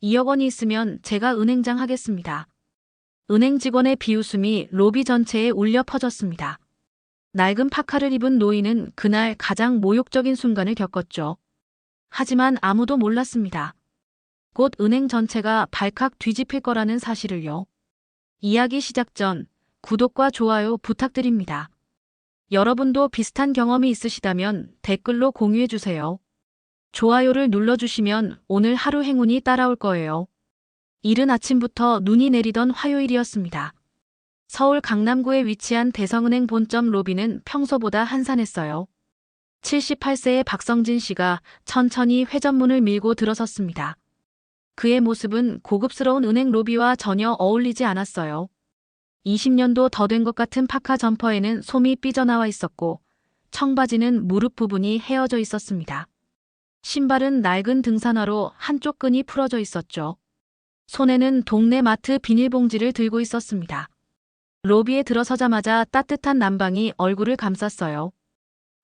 2억 원이 있으면 제가 은행장 하겠습니다. 은행 직원의 비웃음이 로비 전체에 울려 퍼졌습니다. 낡은 파카를 입은 노인은 그날 가장 모욕적인 순간을 겪었죠. 하지만 아무도 몰랐습니다. 곧 은행 전체가 발칵 뒤집힐 거라는 사실을요. 이야기 시작 전 구독과 좋아요 부탁드립니다. 여러분도 비슷한 경험이 있으시다면 댓글로 공유해주세요. 좋아요를 눌러주시면 오늘 하루 행운이 따라올 거예요. 이른 아침부터 눈이 내리던 화요일이었습니다. 서울 강남구에 위치한 대성은행 본점 로비는 평소보다 한산했어요. 78세의 박성진 씨가 천천히 회전문을 밀고 들어섰습니다. 그의 모습은 고급스러운 은행 로비와 전혀 어울리지 않았어요. 20년도 더 된 것 같은 파카 점퍼에는 솜이 삐져나와 있었고 청바지는 무릎 부분이 헤어져 있었습니다. 신발은 낡은 등산화로 한쪽 끈이 풀어져 있었죠. 손에는 동네 마트 비닐봉지를 들고 있었습니다. 로비에 들어서자마자 따뜻한 난방이 얼굴을 감쌌어요.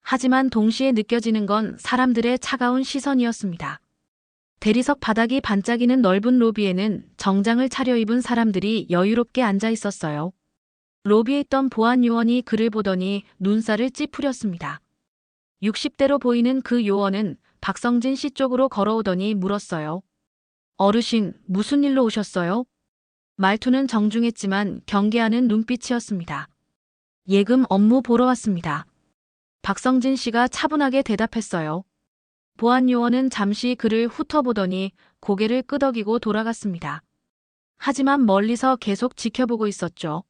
하지만 동시에 느껴지는 건 사람들의 차가운 시선이었습니다. 대리석 바닥이 반짝이는 넓은 로비에는 정장을 차려입은 사람들이 여유롭게 앉아 있었어요. 로비에 있던 보안 요원이 그를 보더니 눈살을 찌푸렸습니다. 60대로 보이는 그 요원은 박성진 씨 쪽으로 걸어오더니 물었어요. 어르신, 무슨 일로 오셨어요? 말투는 정중했지만 경계하는 눈빛이었습니다. 예금 업무 보러 왔습니다. 박성진 씨가 차분하게 대답했어요. 보안 요원은 잠시 그를 훑어보더니 고개를 끄덕이고 돌아갔습니다. 하지만 멀리서 계속 지켜보고 있었죠.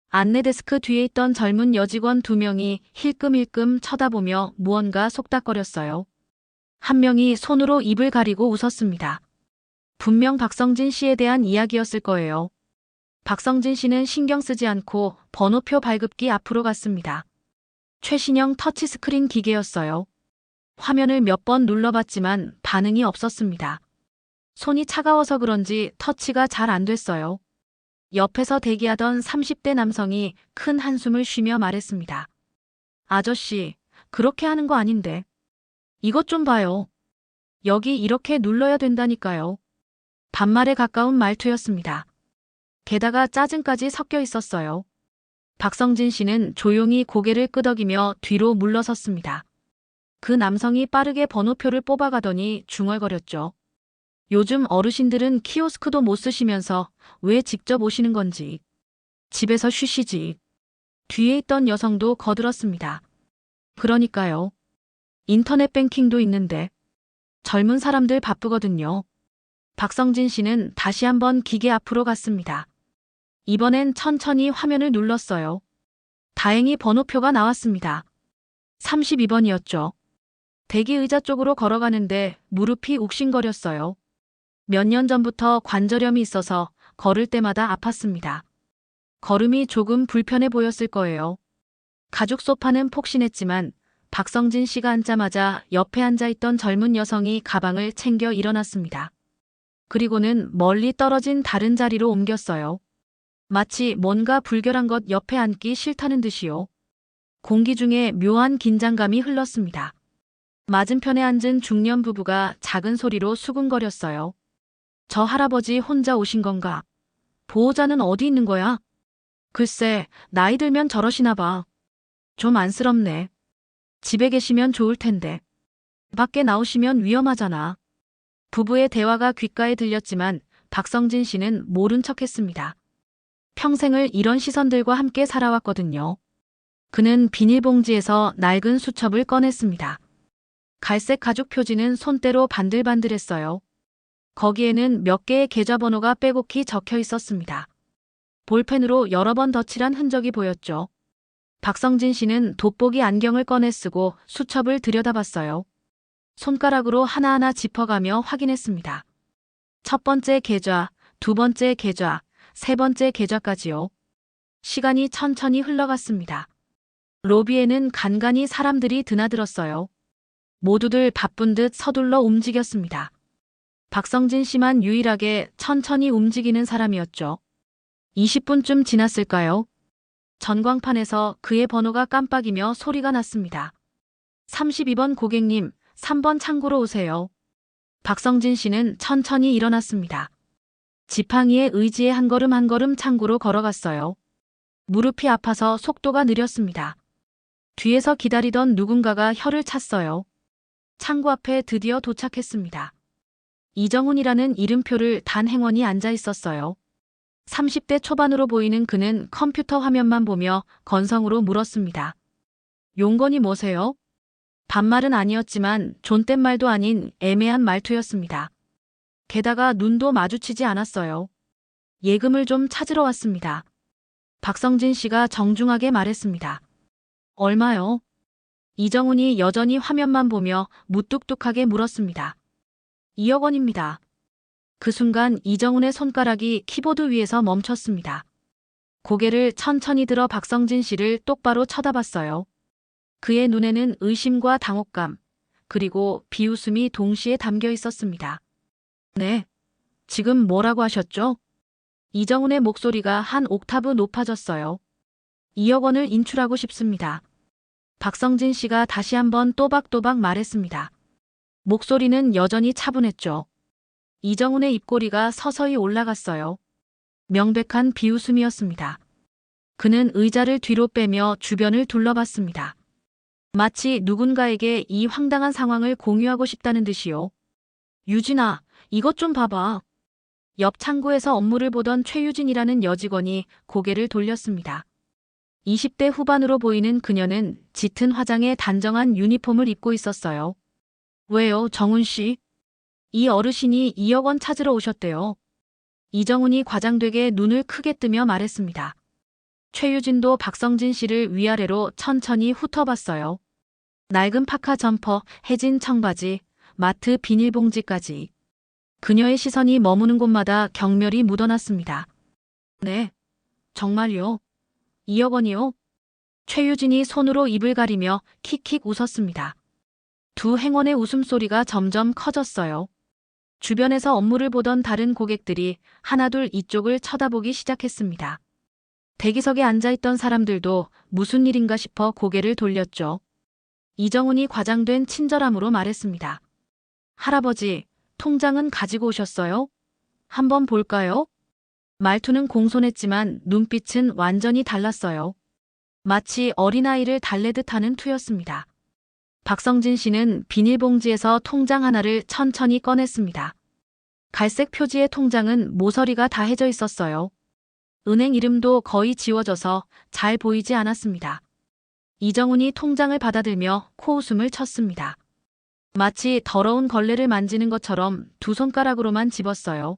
안내 데스크 뒤에 있던 젊은 여직원 2명이 힐끔힐끔 쳐다보며 무언가 속닥거렸어요. 한 명이 손으로 입을 가리고 웃었습니다. 분명 박성진 씨에 대한 이야기였을 거예요. 박성진 씨는 신경 쓰지 않고 번호표 발급기 앞으로 갔습니다. 최신형 터치스크린 기계였어요. 화면을 몇 번 눌러봤지만 반응이 없었습니다. 손이 차가워서 그런지 터치가 잘 안 됐어요. 옆에서 대기하던 30대 남성이 큰 한숨을 쉬며 말했습니다. 아저씨, 그렇게 하는 거 아닌데. 이것 좀 봐요. 여기 이렇게 눌러야 된다니까요. 반말에 가까운 말투였습니다. 게다가 짜증까지 섞여 있었어요. 박성진 씨는 조용히 고개를 끄덕이며 뒤로 물러섰습니다. 그 남성이 빠르게 번호표를 뽑아가더니 중얼거렸죠. 요즘 어르신들은 키오스크도 못 쓰시면서 왜 직접 오시는 건지. 집에서 쉬시지. 뒤에 있던 여성도 거들었습니다. 그러니까요. 인터넷 뱅킹도 있는데. 젊은 사람들 바쁘거든요. 박성진 씨는 다시 한번 기계 앞으로 갔습니다. 이번엔 천천히 화면을 눌렀어요. 다행히 번호표가 나왔습니다. 32번이었죠. 대기 의자 쪽으로 걸어가는데 무릎이 욱신거렸어요. 몇 년 전부터 관절염이 있어서 걸을 때마다 아팠습니다. 걸음이 조금 불편해 보였을 거예요. 가죽 소파는 폭신했지만 박성진 씨가 앉자마자 옆에 앉아있던 젊은 여성이 가방을 챙겨 일어났습니다. 그리고는 멀리 떨어진 다른 자리로 옮겼어요. 마치 뭔가 불결한 것 옆에 앉기 싫다는 듯이요. 공기 중에 묘한 긴장감이 흘렀습니다. 맞은편에 앉은 중년 부부가 작은 소리로 수군거렸어요. 저 할아버지 혼자 오신 건가? 보호자는 어디 있는 거야? 글쎄, 나이 들면 저러시나 봐. 좀 안쓰럽네. 집에 계시면 좋을 텐데. 밖에 나오시면 위험하잖아. 부부의 대화가 귓가에 들렸지만 박성진 씨는 모른 척했습니다. 평생을 이런 시선들과 함께 살아왔거든요. 그는 비닐봉지에서 낡은 수첩을 꺼냈습니다. 갈색 가죽 표지는 손때로 반들반들했어요. 거기에는 몇 개의 계좌번호가 빼곡히 적혀 있었습니다. 볼펜으로 여러 번 덧칠한 흔적이 보였죠. 박성진 씨는 돋보기 안경을 꺼내 쓰고 수첩을 들여다봤어요. 손가락으로 하나하나 짚어가며 확인했습니다. 첫 번째 계좌, 두 번째 계좌, 세 번째 계좌까지요. 시간이 천천히 흘러갔습니다. 로비에는 간간히 사람들이 드나들었어요. 모두들 바쁜 듯 서둘러 움직였습니다. 박성진 씨만 유일하게 천천히 움직이는 사람이었죠. 20분쯤 지났을까요? 전광판에서 그의 번호가 깜빡이며 소리가 났습니다. 32번 고객님, 3번 창구로 오세요. 박성진 씨는 천천히 일어났습니다. 지팡이에 의지해 한 걸음 한 걸음 창구로 걸어갔어요. 무릎이 아파서 속도가 느렸습니다. 뒤에서 기다리던 누군가가 혀를 찼어요. 창구 앞에 드디어 도착했습니다. 이정훈이라는 이름표를 단 행원이 앉아 있었어요. 30대 초반으로 보이는 그는 컴퓨터 화면만 보며 건성으로 물었습니다. 용건이 뭐세요? 반말은 아니었지만 존댓말도 아닌 애매한 말투였습니다. 게다가 눈도 마주치지 않았어요. 예금을 좀 찾으러 왔습니다. 박성진 씨가 정중하게 말했습니다. 얼마요? 이정훈이 여전히 화면만 보며 무뚝뚝하게 물었습니다. 2억 원입니다. 그 순간 이정훈의 손가락이 키보드 위에서 멈췄습니다. 고개를 천천히 들어 박성진 씨를 똑바로 쳐다봤어요. 그의 눈에는 의심과 당혹감, 그리고 비웃음이 동시에 담겨 있었습니다. 네, 지금 뭐라고 하셨죠? 이정훈의 목소리가 한 옥타브 높아졌어요. 2억 원을 인출하고 싶습니다. 박성진 씨가 다시 한번 또박또박 말했습니다. 목소리는 여전히 차분했죠. 이정훈의 입꼬리가 서서히 올라갔어요. 명백한 비웃음이었습니다. 그는 의자를 뒤로 빼며 주변을 둘러봤습니다. 마치 누군가에게 이 황당한 상황을 공유하고 싶다는 듯이요. 유진아, 이것 좀 봐봐. 옆 창구에서 업무를 보던 최유진이라는 여직원이 고개를 돌렸습니다. 20대 후반으로 보이는 그녀는 짙은 화장에 단정한 유니폼을 입고 있었어요. 왜요, 정훈 씨? 이 어르신이 2억 원 찾으러 오셨대요. 이정훈이 과장되게 눈을 크게 뜨며 말했습니다. 최유진도 박성진 씨를 위아래로 천천히 훑어봤어요. 낡은 파카 점퍼, 해진 청바지, 마트 비닐봉지까지. 그녀의 시선이 머무는 곳마다 경멸이 묻어났습니다. 네, 정말요? 2억 원이요? 최유진이 손으로 입을 가리며 킥킥 웃었습니다. 두 행원의 웃음소리가 점점 커졌어요. 주변에서 업무를 보던 다른 고객들이 하나둘 이쪽을 쳐다보기 시작했습니다. 대기석에 앉아있던 사람들도 무슨 일인가 싶어 고개를 돌렸죠. 이정훈이 과장된 친절함으로 말했습니다. 할아버지, 통장은 가지고 오셨어요? 한번 볼까요? 말투는 공손했지만 눈빛은 완전히 달랐어요. 마치 어린아이를 달래듯 하는 투였습니다. 박성진 씨는 비닐봉지에서 통장 하나를 천천히 꺼냈습니다. 갈색 표지의 통장은 모서리가 다 해져 있었어요. 은행 이름도 거의 지워져서 잘 보이지 않았습니다. 이정훈이 통장을 받아들며 코웃음을 쳤습니다. 마치 더러운 걸레를 만지는 것처럼 두 손가락으로만 집었어요.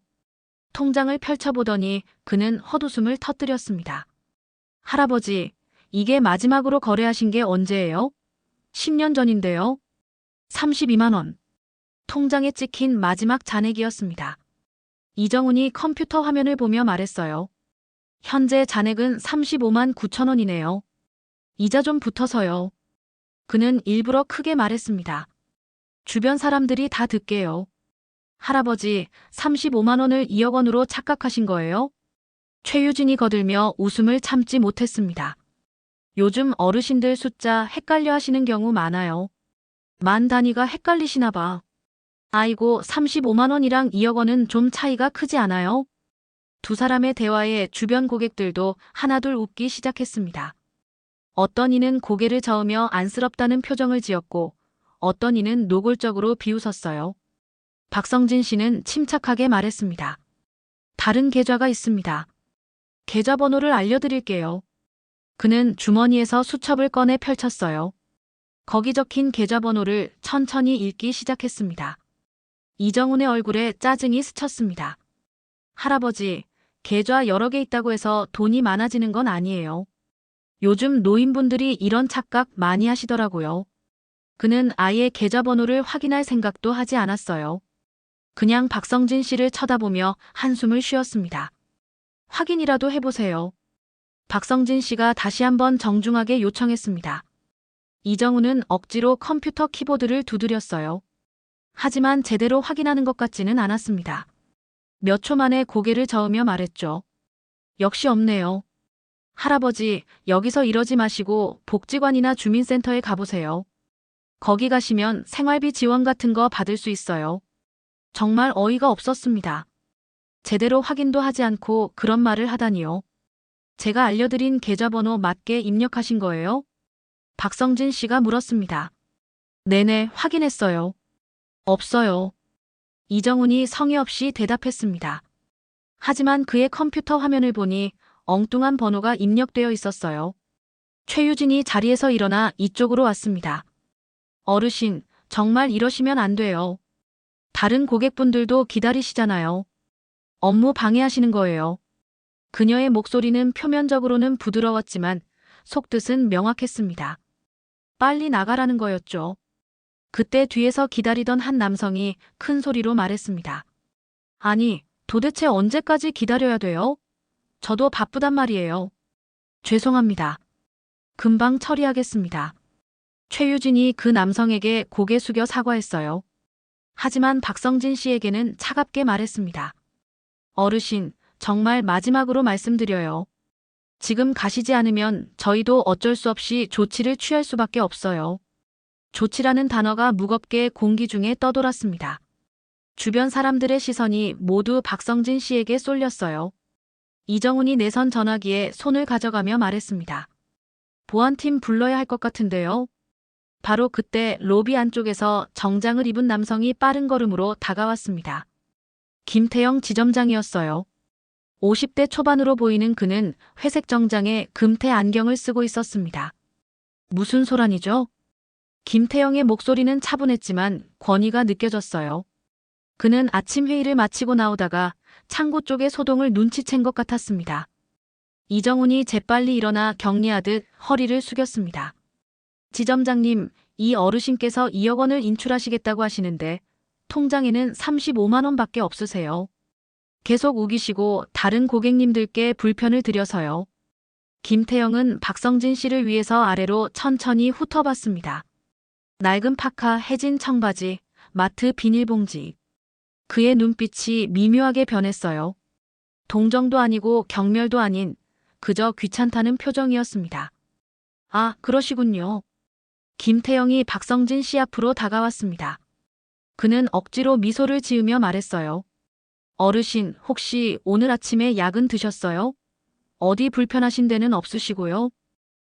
통장을 펼쳐보더니 그는 헛웃음을 터뜨렸습니다. 할아버지, 이게 마지막으로 거래하신 게 언제예요? 10년 전인데요. 32만 원. 통장에 찍힌 마지막 잔액이었습니다. 이정훈이 컴퓨터 화면을 보며 말했어요. 현재 잔액은 35만 9천 원이네요. 이자 좀 붙어서요. 그는 일부러 크게 말했습니다. 주변 사람들이 다 듣게요. 할아버지, 35만 원을 2억 원으로 착각하신 거예요? 최유진이 거들며 웃음을 참지 못했습니다. 요즘 어르신들 숫자 헷갈려 하시는 경우 많아요. 만 단위가 헷갈리시나 봐. 아이고, 35만 원이랑 2억 원은 좀 차이가 크지 않아요? 두 사람의 대화에 주변 고객들도 하나둘 웃기 시작했습니다. 어떤 이는 고개를 저으며 안쓰럽다는 표정을 지었고 어떤 이는 노골적으로 비웃었어요. 박성진 씨는 침착하게 말했습니다. 다른 계좌가 있습니다. 계좌번호를 알려드릴게요. 그는 주머니에서 수첩을 꺼내 펼쳤어요. 거기 적힌 계좌번호를 천천히 읽기 시작했습니다. 이정훈의 얼굴에 짜증이 스쳤습니다. 할아버지, 계좌 여러 개 있다고 해서 돈이 많아지는 건 아니에요. 요즘 노인분들이 이런 착각 많이 하시더라고요. 그는 아예 계좌번호를 확인할 생각도 하지 않았어요. 그냥 박성진 씨를 쳐다보며 한숨을 쉬었습니다. 확인이라도 해보세요. 박성진 씨가 다시 한번 정중하게 요청했습니다. 이정훈은 억지로 컴퓨터 키보드를 두드렸어요. 하지만 제대로 확인하는 것 같지는 않았습니다. 몇 초 만에 고개를 저으며 말했죠. 역시 없네요. 할아버지, 여기서 이러지 마시고 복지관이나 주민센터에 가보세요. 거기 가시면 생활비 지원 같은 거 받을 수 있어요. 정말 어이가 없었습니다. 제대로 확인도 하지 않고 그런 말을 하다니요. 제가 알려드린 계좌번호 맞게 입력하신 거예요? 박성진 씨가 물었습니다. 네네, 확인했어요. 없어요. 이정훈이 성의 없이 대답했습니다. 하지만 그의 컴퓨터 화면을 보니 엉뚱한 번호가 입력되어 있었어요. 최유진이 자리에서 일어나 이쪽으로 왔습니다. 어르신, 정말 이러시면 안 돼요. 다른 고객분들도 기다리시잖아요. 업무 방해하시는 거예요. 그녀의 목소리는 표면적으로는 부드러웠지만 속뜻은 명확했습니다. 빨리 나가라는 거였죠. 그때 뒤에서 기다리던 한 남성이 큰 소리로 말했습니다. 아니, 도대체 언제까지 기다려야 돼요? 저도 바쁘단 말이에요. 죄송합니다. 금방 처리하겠습니다. 최유진이 그 남성에게 고개 숙여 사과했어요. 하지만 박성진 씨에게는 차갑게 말했습니다. 어르신, 정말 마지막으로 말씀드려요. 지금 가시지 않으면 저희도 어쩔 수 없이 조치를 취할 수밖에 없어요. 조치라는 단어가 무겁게 공기 중에 떠돌았습니다. 주변 사람들의 시선이 모두 박성진 씨에게 쏠렸어요. 이정훈이 내선 전화기에 손을 가져가며 말했습니다. 보안팀 불러야 할 것 같은데요. 바로 그때 로비 안쪽에서 정장을 입은 남성이 빠른 걸음으로 다가왔습니다. 김태영 지점장이었어요. 50대 초반으로 보이는 그는 회색 정장에 금태 안경을 쓰고 있었습니다. 무슨 소란이죠? 김태영의 목소리는 차분했지만 권위가 느껴졌어요. 그는 아침 회의를 마치고 나오다가 창고 쪽의 소동을 눈치챈 것 같았습니다. 이정훈이 재빨리 일어나 격리하듯 허리를 숙였습니다. 지점장님, 이 어르신께서 2억 원을 인출하시겠다고 하시는데 통장에는 35만 원밖에 없으세요. 계속 우기시고 다른 고객님들께 불편을 드려서요. 김태영은 박성진 씨를 위해서 아래로 천천히 훑어봤습니다. 낡은 파카, 해진 청바지, 마트 비닐봉지. 그의 눈빛이 미묘하게 변했어요. 동정도 아니고 경멸도 아닌 그저 귀찮다는 표정이었습니다. 아, 그러시군요. 김태영이 박성진 씨 앞으로 다가왔습니다. 그는 억지로 미소를 지으며 말했어요. 어르신, 혹시 오늘 아침에 약은 드셨어요? 어디 불편하신 데는 없으시고요?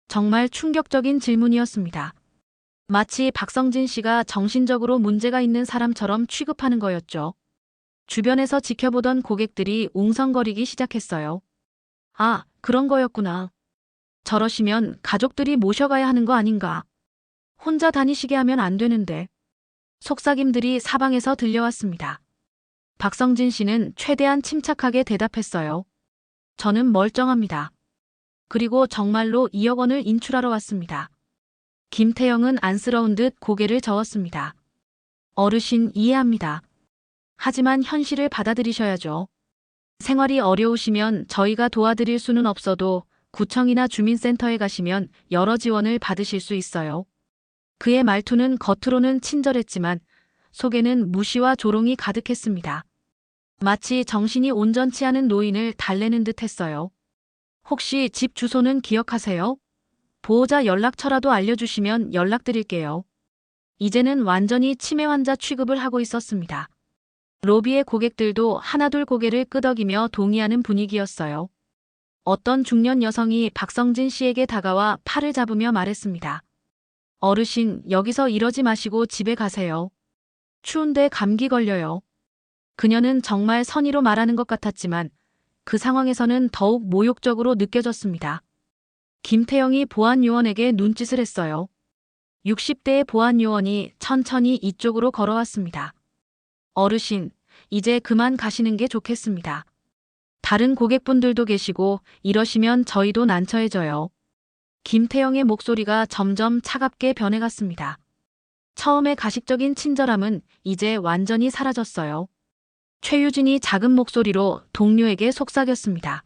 정말 충격적인 질문이었습니다. 마치 박성진 씨가 정신적으로 문제가 있는 사람처럼 취급하는 거였죠. 주변에서 지켜보던 고객들이 웅성거리기 시작했어요. 아, 그런 거였구나. 저러시면 가족들이 모셔가야 하는 거 아닌가. 혼자 다니시게 하면 안 되는데. 속삭임들이 사방에서 들려왔습니다. 박성진 씨는 최대한 침착하게 대답했어요. 저는 멀쩡합니다. 그리고 정말로 2억 원을 인출하러 왔습니다. 김태영은 안쓰러운 듯 고개를 저었습니다. 어르신 이해합니다. 하지만 현실을 받아들이셔야죠. 생활이 어려우시면 저희가 도와드릴 수는 없어도 구청이나 주민센터에 가시면 여러 지원을 받으실 수 있어요. 그의 말투는 겉으로는 친절했지만 속에는 무시와 조롱이 가득했습니다. 마치 정신이 온전치 않은 노인을 달래는 듯 했어요. 혹시 집 주소는 기억하세요? 보호자 연락처라도 알려주시면 연락드릴게요. 이제는 완전히 치매 환자 취급을 하고 있었습니다. 로비의 고객들도 하나둘 고개를 끄덕이며 동의하는 분위기였어요. 어떤 중년 여성이 박성진 씨에게 다가와 팔을 잡으며 말했습니다. 어르신, 여기서 이러지 마시고 집에 가세요. 추운데 감기 걸려요. 그녀는 정말 선의로 말하는 것 같았지만 그 상황에서는 더욱 모욕적으로 느껴졌습니다. 김태영이 보안요원에게 눈짓을 했어요. 60대의 보안요원이 천천히 이쪽으로 걸어왔습니다. 어르신, 이제 그만 가시는 게 좋겠습니다. 다른 고객분들도 계시고 이러시면 저희도 난처해져요. 김태영의 목소리가 점점 차갑게 변해갔습니다. 처음의 가식적인 친절함은 이제 완전히 사라졌어요. 최유진이 작은 목소리로 동료에게 속삭였습니다.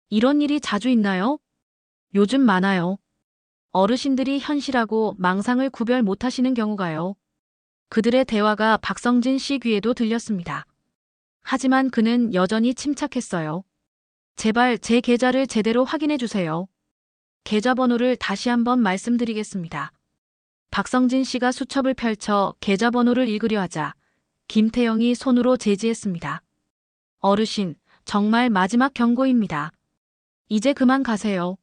이런 일이 자주 있나요? 요즘 많아요. 어르신들이 현실하고 망상을 구별 못하시는 경우가요. 그들의 대화가 박성진 씨 귀에도 들렸습니다. 하지만 그는 여전히 침착했어요. 제발 제 계좌를 제대로 확인해 주세요. 계좌번호를 다시 한번 말씀드리겠습니다. 박성진 씨가 수첩을 펼쳐 계좌번호를 읽으려 하자 김태영이 손으로 제지했습니다. 어르신, 정말 마지막 경고입니다. 이제 그만 가세요.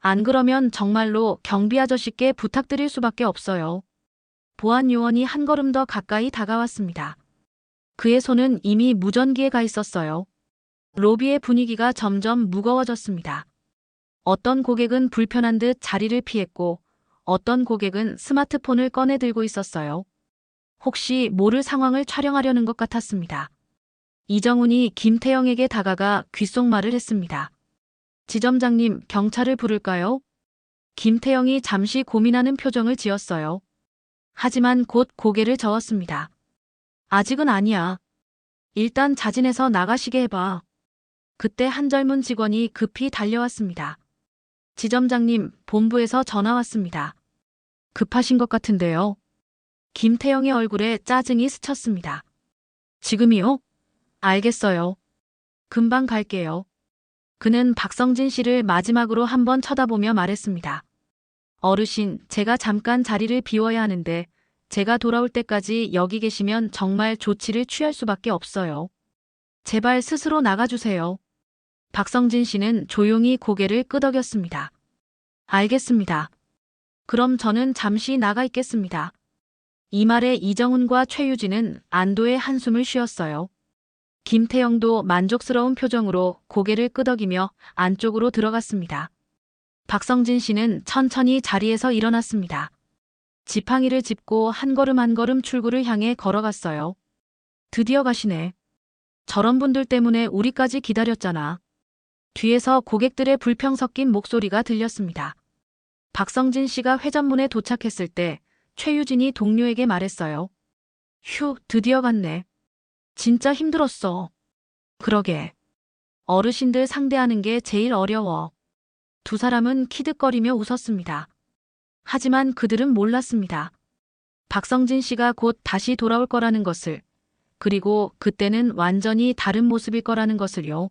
안 그러면 정말로 경비 아저씨께 부탁드릴 수밖에 없어요. 보안 요원이 한 걸음 더 가까이 다가왔습니다. 그의 손은 이미 무전기에 가 있었어요. 로비의 분위기가 점점 무거워졌습니다. 어떤 고객은 불편한 듯 자리를 피했고 어떤 고객은 스마트폰을 꺼내 들고 있었어요. 혹시 모를 상황을 촬영하려는 것 같았습니다. 이정훈이 김태영에게 다가가 귓속말을 했습니다. 지점장님, 경찰을 부를까요? 김태영이 잠시 고민하는 표정을 지었어요. 하지만 곧 고개를 저었습니다. 아직은 아니야. 일단 자진해서 나가시게 해봐. 그때 한 젊은 직원이 급히 달려왔습니다. 지점장님, 본부에서 전화 왔습니다. 급하신 것 같은데요. 김태영의 얼굴에 짜증이 스쳤습니다. 지금이요? 알겠어요. 금방 갈게요. 그는 박성진 씨를 마지막으로 한번 쳐다보며 말했습니다. 어르신, 제가 잠깐 자리를 비워야 하는데 제가 돌아올 때까지 여기 계시면 정말 조치를 취할 수밖에 없어요. 제발 스스로 나가주세요. 박성진 씨는 조용히 고개를 끄덕였습니다. 알겠습니다. 그럼 저는 잠시 나가 있겠습니다. 이 말에 이정훈과 최유진은 안도의 한숨을 쉬었어요. 김태영도 만족스러운 표정으로 고개를 끄덕이며 안쪽으로 들어갔습니다. 박성진 씨는 천천히 자리에서 일어났습니다. 지팡이를 짚고 한 걸음 한 걸음 출구를 향해 걸어갔어요. 드디어 가시네. 저런 분들 때문에 우리까지 기다렸잖아. 뒤에서 고객들의 불평 섞인 목소리가 들렸습니다. 박성진 씨가 회전문에 도착했을 때 최유진이 동료에게 말했어요. 휴, 드디어 갔네. 진짜 힘들었어. 그러게. 어르신들 상대하는 게 제일 어려워. 두 사람은 키득거리며 웃었습니다. 하지만 그들은 몰랐습니다. 박성진 씨가 곧 다시 돌아올 거라는 것을, 그리고 그때는 완전히 다른 모습일 거라는 것을요.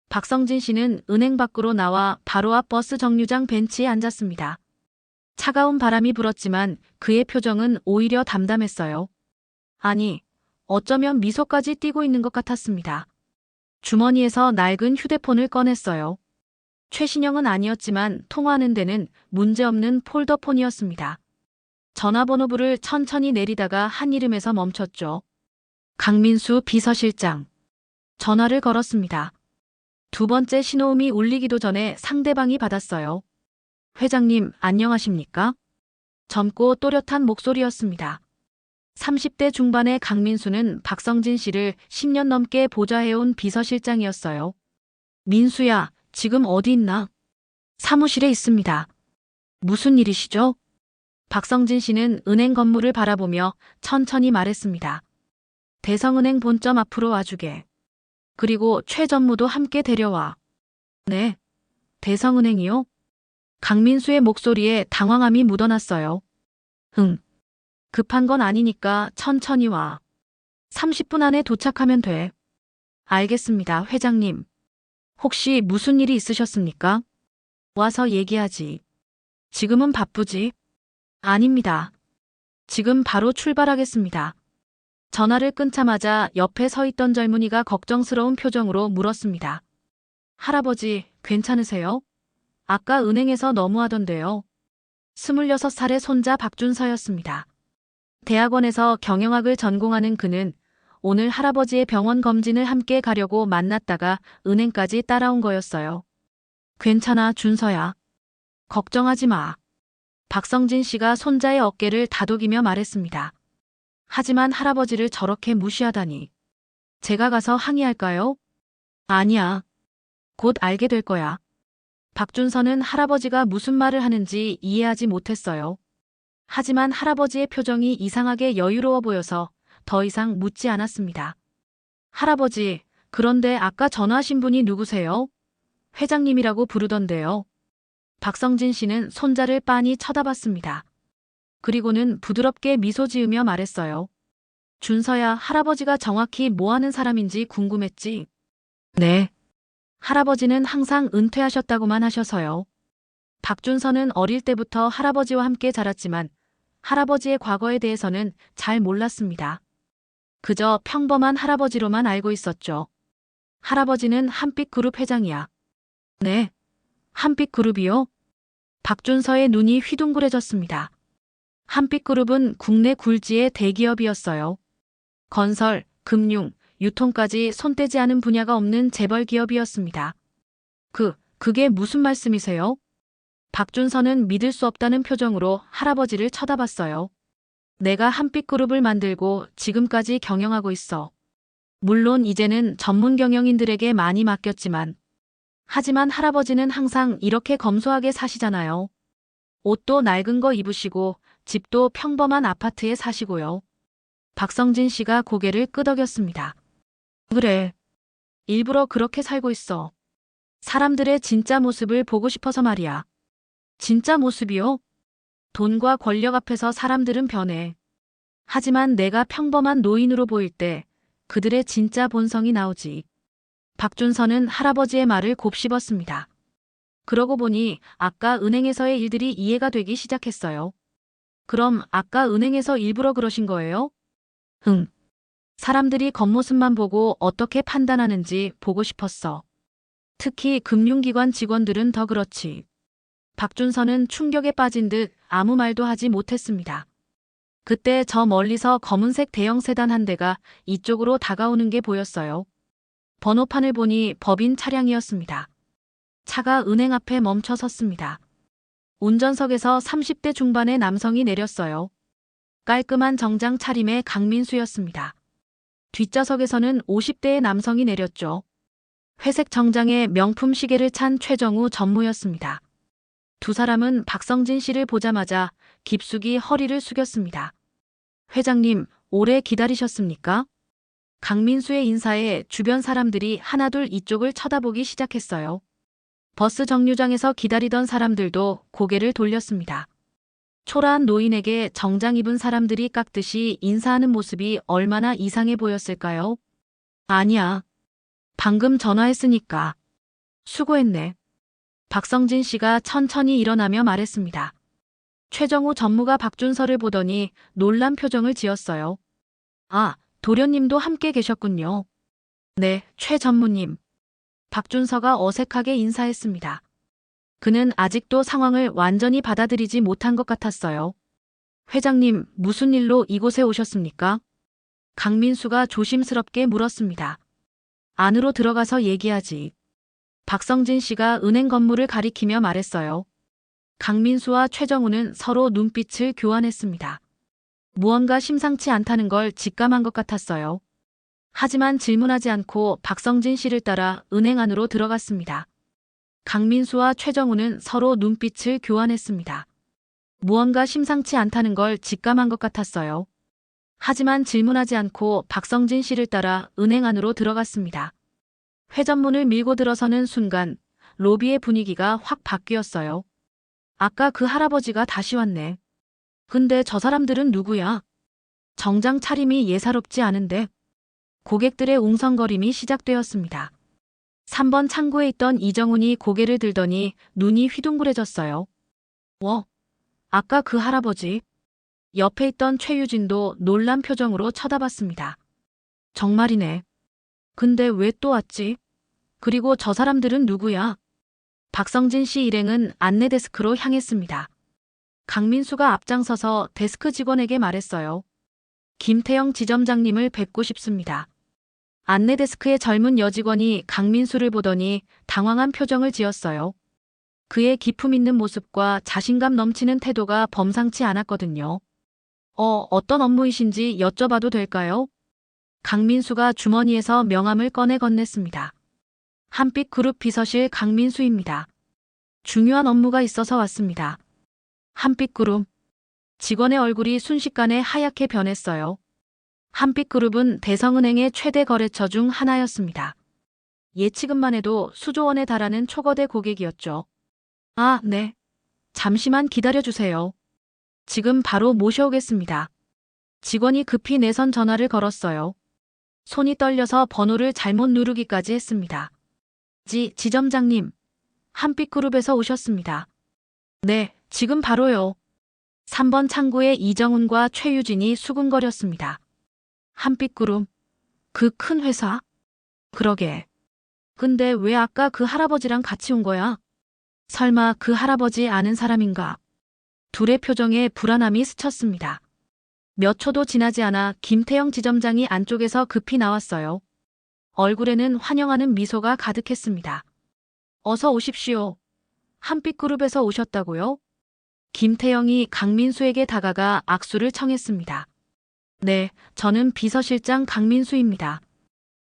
박성진 씨는 은행 밖으로 나와 바로 앞 버스 정류장 벤치에 앉았습니다. 차가운 바람이 불었지만 그의 표정은 오히려 담담했어요. 아니, 어쩌면 미소까지 띠고 있는 것 같았습니다. 주머니에서 낡은 휴대폰을 꺼냈어요. 최신형은 아니었지만 통화하는 데는 문제없는 폴더폰이었습니다. 전화번호부를 천천히 내리다가 한 이름에서 멈췄죠. 강민수 비서실장. 전화를 걸었습니다. 두 번째 신호음이 울리기도 전에 상대방이 받았어요. 회장님, 안녕하십니까? 젊고 또렷한 목소리였습니다. 30대 중반의 강민수는 박성진 씨를 10년 넘게 보좌해온 비서실장이었어요. 민수야, 지금 어디 있나? 사무실에 있습니다. 무슨 일이시죠? 박성진 씨는 은행 건물을 바라보며 천천히 말했습니다. 대성은행 본점 앞으로 와주게. 그리고 최 전무도 함께 데려와. 네. 대성은행이요? 강민수의 목소리에 당황함이 묻어났어요. 급한 건 아니니까 천천히 와. 30분 안에 도착하면 돼. 알겠습니다, 회장님. 혹시 무슨 일이 있으셨습니까? 와서 얘기하지. 지금은 바쁘지? 아닙니다. 지금 바로 출발하겠습니다. 전화를 끊자마자 옆에 서 있던 젊은이가 걱정스러운 표정으로 물었습니다. 할아버지, 괜찮으세요? 아까 은행에서 너무하던데요. 26살의 손자 박준서였습니다. 대학원에서 경영학을 전공하는 그는 오늘 할아버지의 병원 검진을 함께 가려고 만났다가 은행까지 따라온 거였어요. 괜찮아, 준서야. 걱정하지 마. 박성진 씨가 손자의 어깨를 다독이며 말했습니다. 하지만 할아버지를 저렇게 무시하다니. 제가 가서 항의할까요? 아니야. 곧 알게 될 거야. 박준서는 할아버지가 무슨 말을 하는지 이해하지 못했어요. 하지만 할아버지의 표정이 이상하게 여유로워 보여서 더 이상 묻지 않았습니다. 할아버지, 그런데 아까 전화하신 분이 누구세요? 회장님이라고 부르던데요. 박성진 씨는 손자를 빤히 쳐다봤습니다. 그리고는 부드럽게 미소 지으며 말했어요. 준서야, 할아버지가 정확히 뭐 하는 사람인지 궁금했지? 네. 할아버지는 항상 은퇴하셨다고만 하셔서요. 박준서는 어릴 때부터 할아버지와 함께 자랐지만 할아버지의 과거에 대해서는 잘 몰랐습니다. 그저 평범한 할아버지로만 알고 있었죠. 할아버지는 한빛그룹 회장이야. 네, 한빛그룹이요? 박준서의 눈이 휘둥그레졌습니다. 한빛그룹은 국내 굴지의 대기업이었어요. 건설, 금융, 유통까지 손대지 않은 분야가 없는 재벌 기업이었습니다. 그게 무슨 말씀이세요? 박준서는 믿을 수 없다는 표정으로 할아버지를 쳐다봤어요. 내가 한빛그룹을 만들고 지금까지 경영하고 있어. 물론 이제는 전문 경영인들에게 많이 맡겼지만, 하지만 할아버지는 항상 이렇게 검소하게 사시잖아요. 옷도 낡은 거 입으시고 집도 평범한 아파트에 사시고요. 박성진 씨가 고개를 끄덕였습니다. 그래. 일부러 그렇게 살고 있어. 사람들의 진짜 모습을 보고 싶어서 말이야. 진짜 모습이요? 돈과 권력 앞에서 사람들은 변해. 하지만 내가 평범한 노인으로 보일 때 그들의 진짜 본성이 나오지. 박준서는 할아버지의 말을 곱씹었습니다. 그러고 보니 아까 은행에서의 일들이 이해가 되기 시작했어요. 그럼 아까 은행에서 일부러 그러신 거예요? 응. 사람들이 겉모습만 보고 어떻게 판단하는지 보고 싶었어. 특히 금융기관 직원들은 더 그렇지. 박준서는 충격에 빠진 듯 아무 말도 하지 못했습니다. 그때 저 멀리서 검은색 대형 세단 한 대가 이쪽으로 다가오는 게 보였어요. 번호판을 보니 법인 차량이었습니다. 차가 은행 앞에 멈춰 섰습니다. 운전석에서 30대 중반의 남성이 내렸어요. 깔끔한 정장 차림의 강민수였습니다. 뒷좌석에서는 50대의 남성이 내렸죠. 회색 정장에 명품 시계를 찬 최정우 전무였습니다. 두 사람은 박성진 씨를 보자마자 깊숙이 허리를 숙였습니다. 회장님, 오래 기다리셨습니까? 강민수의 인사에 주변 사람들이 하나둘 이쪽을 쳐다보기 시작했어요. 버스 정류장에서 기다리던 사람들도 고개를 돌렸습니다. 초라한 노인에게 정장 입은 사람들이 깎듯이 인사하는 모습이 얼마나 이상해 보였을까요? 아니야. 방금 전화했으니까. 수고했네. 박성진 씨가 천천히 일어나며 말했습니다. 최정우 전무가 박준서를 보더니 놀란 표정을 지었어요. 아, 도련님도 함께 계셨군요. 네, 최 전무님. 박준서가 어색하게 인사했습니다. 그는 아직도 상황을 완전히 받아들이지 못한 것 같았어요. 회장님, 무슨 일로 이곳에 오셨습니까? 강민수가 조심스럽게 물었습니다. 안으로 들어가서 얘기하지. 박성진 씨가 은행 건물을 가리키며 말했어요. 강민수와 최정우는 서로 눈빛을 교환했습니다. 무언가 심상치 않다는 걸 직감한 것 같았어요. 하지만 질문하지 않고 박성진 씨를 따라 은행 안으로 들어갔습니다. 강민수와 최정우는 서로 눈빛을 교환했습니다. 무언가 심상치 않다는 걸 직감한 것 같았어요. 하지만 질문하지 않고 박성진 씨를 따라 은행 안으로 들어갔습니다. 회전문을 밀고 들어서는 순간 로비의 분위기가 확 바뀌었어요. 아까 그 할아버지가 다시 왔네. 근데 저 사람들은 누구야? 정장 차림이 예사롭지 않은데. 고객들의 웅성거림이 시작되었습니다. 3번 창구에 있던 이정훈이 고개를 들더니 눈이 휘둥그레졌어요. 아까 그 할아버지. 옆에 있던 최유진도 놀란 표정으로 쳐다봤습니다. 정말이네. 근데 왜 또 왔지? 그리고 저 사람들은 누구야? 박성진 씨 일행은 안내 데스크로 향했습니다. 강민수가 앞장서서 데스크 직원에게 말했어요. 김태영 지점장님을 뵙고 싶습니다. 안내 데스크의 젊은 여직원이 강민수를 보더니 당황한 표정을 지었어요. 그의 기품 있는 모습과 자신감 넘치는 태도가 범상치 않았거든요. 어떤 업무이신지 여쭤봐도 될까요? 강민수가 주머니에서 명함을 꺼내 건넸습니다. 한빛그룹 비서실 강민수입니다. 중요한 업무가 있어서 왔습니다. 한빛그룹. 직원의 얼굴이 순식간에 하얗게 변했어요. 한빛그룹은 대성은행의 최대 거래처 중 하나였습니다. 예치금만 해도 수조 원에 달하는 초거대 고객이었죠. 아, 네. 잠시만 기다려주세요. 지금 바로 모셔오겠습니다. 직원이 급히 내선 전화를 걸었어요. 손이 떨려서 번호를 잘못 누르기까지 했습니다. 지점장님, 한빛그룹에서 오셨습니다. 네, 지금 바로요. 3번 창구에 이정훈과 최유진이 수군거렸습니다. 한빛그룹. 그 큰 회사? 그러게. 근데 왜 아까 그 할아버지랑 같이 온 거야? 설마 그 할아버지 아는 사람인가? 둘의 표정에 불안함이 스쳤습니다. 몇 초도 지나지 않아 김태영 지점장이 안쪽에서 급히 나왔어요. 얼굴에는 환영하는 미소가 가득했습니다. 어서 오십시오. 한빛그룹에서 오셨다고요? 김태영이 강민수에게 다가가 악수를 청했습니다. 네, 저는 비서실장 강민수입니다.